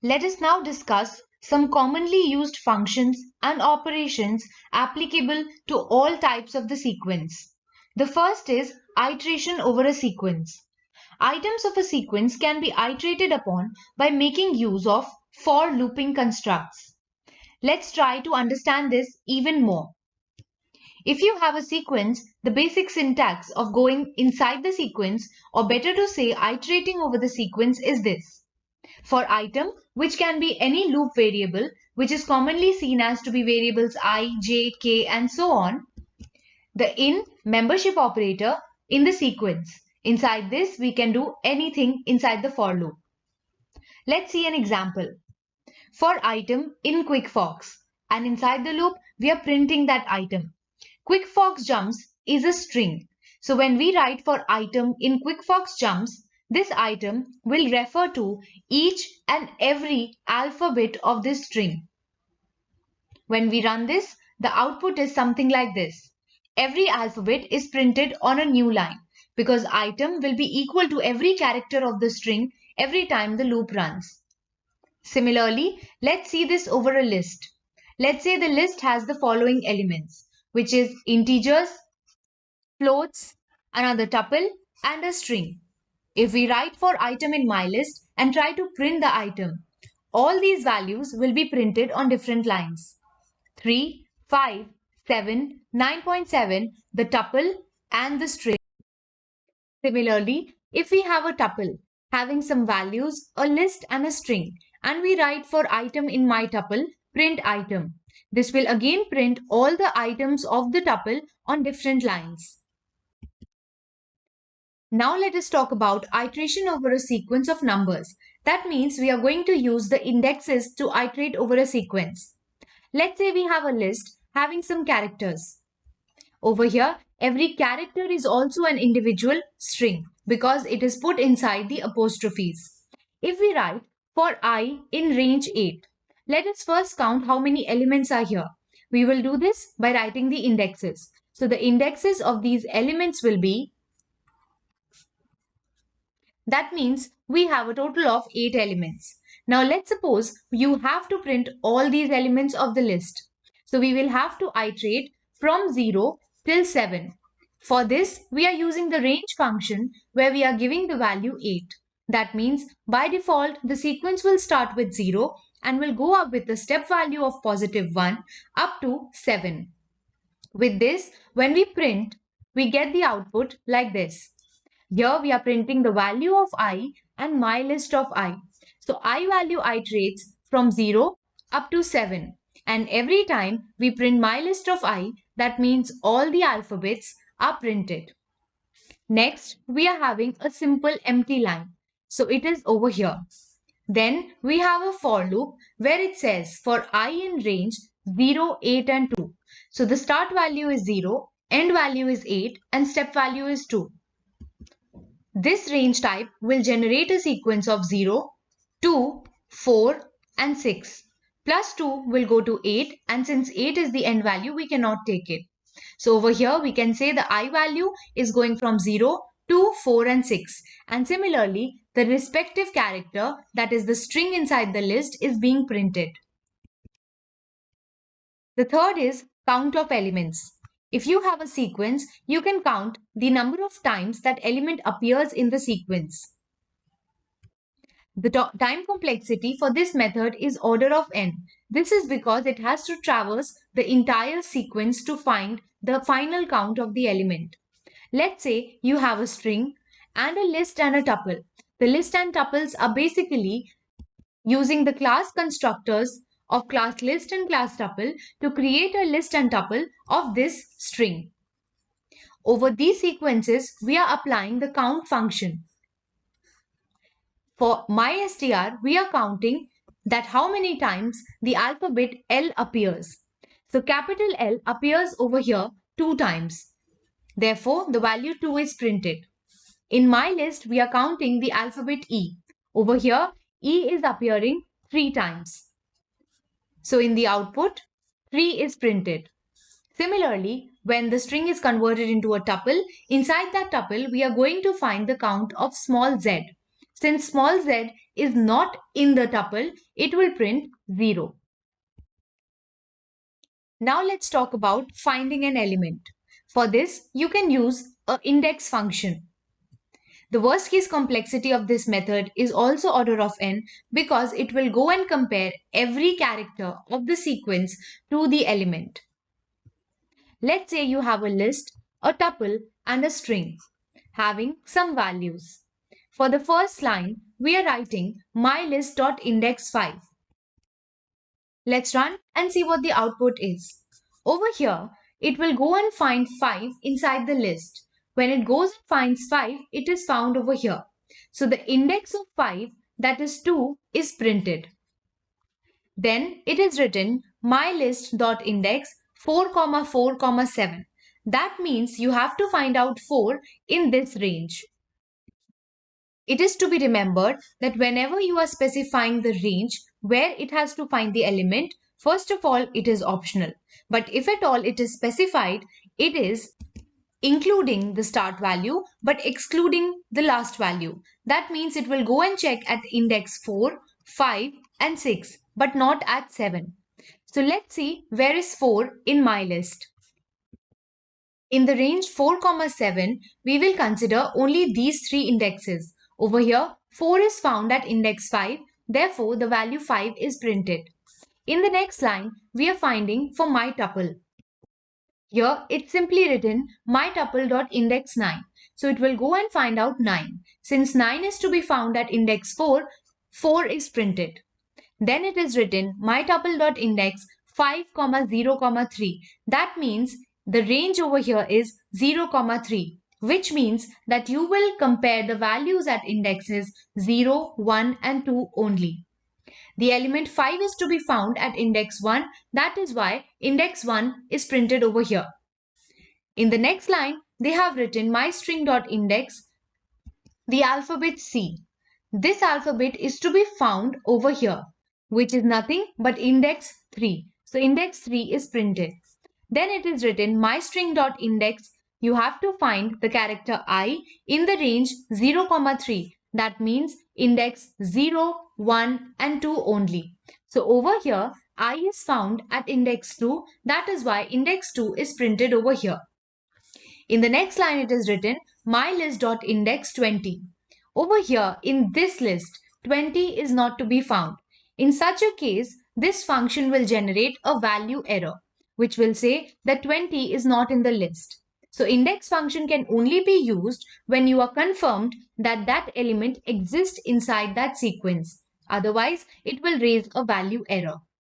Let us now discuss some commonly used functions and operations applicable to all types of the sequence. The first is iteration over a sequence. Items of a sequence can be iterated upon by making use of for looping constructs. Let's try to understand this even more. If you have a sequence, the basic syntax of going inside the sequence, or better to say iterating over the sequence, is this. For item, which can be any loop variable, which is commonly seen as to be variables I, j, k and so on, the in membership operator in the sequence. Inside this, we can do anything inside the for loop. Let's see an example. For item in QuickFox, and inside the loop, we are printing that item. QuickFox jumps is a string. So when we write for item in QuickFox jumps, this item will refer to each and every alphabet of this string. When we run this, the output is something like this. Every alphabet is printed on a new line because item will be equal to every character of the string every time the loop runs. Similarly, let's see this over a list. Let's say the list has the following elements, which is integers, floats, another tuple, and a string. If we write for item in mylist and try to print the item, all these values will be printed on different lines. 3, 5, 7, 9.7, the tuple and the string. Similarly, if we have a tuple having some values, a list and a string, and we write for item in my tuple, print item. This will again print all the items of the tuple on different lines. Now let us talk about iteration over a sequence of numbers. That means we are going to use the indexes to iterate over a sequence. Let's say we have a list having some characters. Over here, every character is also an individual string because it is put inside the apostrophes. If we write for I in range 8, let us first count how many elements are here. We will do this by writing the indexes. So the indexes of these elements will be, that means we have a total of 8 elements. Now let's suppose you have to print all these elements of the list. So we will have to iterate from 0 till 7. For this, we are using the range function where we are giving the value 8. That means by default, the sequence will start with 0 and will go up with the step value of positive 1 up to 7. With this, when we print, we get the output like this. Here we are printing the value of I and my list of I. So I value iterates from 0 up to 7. And every time we print my list of I, that means all the alphabets are printed. Next, we are having a simple empty line. So it is over here. Then we have a for loop where it says for I in range 0, 8 and 2. So the start value is 0, end value is 8 and step value is 2. This range type will generate a sequence of 0, 2, 4 and 6. Plus 2 will go to 8 and since 8 is the end value, we cannot take it. So over here we can say the I value is going from 0, 2, 4 and 6. And similarly, the respective character, that is the string inside the list, is being printed. The third is count of elements. If you have a sequence, you can count the number of times that element appears in the sequence. The time complexity for this method is order of n. This is because it has to traverse the entire sequence to find the final count of the element. Let's say you have a string and a list and a tuple. The list and tuples are basically using the class constructors of class list and class tuple to create a list and tuple of this string. Over these sequences, we are applying the count function. For mystr, we are counting that how many times the alphabet L appears. So capital L appears over here 2 times. Therefore, the value 2 is printed. In my list, we are counting the alphabet E. Over here, E is appearing 3 times. So in the output, 3 is printed. Similarly, when the string is converted into a tuple, inside that tuple, we are going to find the count of small z. Since small z is not in the tuple, it will print 0. Now let's talk about finding an element. For this, you can use an index function. The worst case complexity of this method is also order of n because it will go and compare every character of the sequence to the element. Let's say you have a list, a tuple, and a string having some values. For the first line, we are writing mylist.index5. Let's run and see what the output is. Over here, it will go and find 5 inside the list. When it goes and finds 5, it is found over here. So the index of 5, that is 2, is printed. Then it is written mylist.index 4, 4, 7. That means you have to find out 4 in this range. It is to be remembered that whenever you are specifying the range where it has to find the element, first of all, it is optional. But if at all it is specified, it is including the start value but excluding the last value. That means it will go and check at index 4, 5 and 6 but not at 7. So let's see where is 4 in my list. In the range 4, 7, we will consider only these 3 indexes. Over here, 4 is found at index 5, therefore the value 5 is printed. In the next line, we are finding for my tuple. Here, it's simply written mytuple.index9. So it will go and find out 9. Since 9 is to be found at index 4, 4 is printed. Then it is written mytuple.index 5, 0, 3. That means the range over here is 0, 3, which means that you will compare the values at indexes 0, 1 and 2 only. The element 5 is to be found at index 1. That is why index 1 is printed over here. In the next line, they have written mystring.index the alphabet C. This alphabet is to be found over here, which is nothing but index 3. So index 3 is printed. Then it is written mystring.index. You have to find the character I in the range 0, 3. That means index 0, 1 and 2 only. So over here, I is found at index 2. That is why index 2 is printed over here. In the next line, it is written mylist.index 20. Over here in this list, 20 is not to be found. In such a case, this function will generate a value error, which will say that 20 is not in the list. So index function can only be used when you are confirmed that that element exists inside that sequence. Otherwise, it will raise a value error.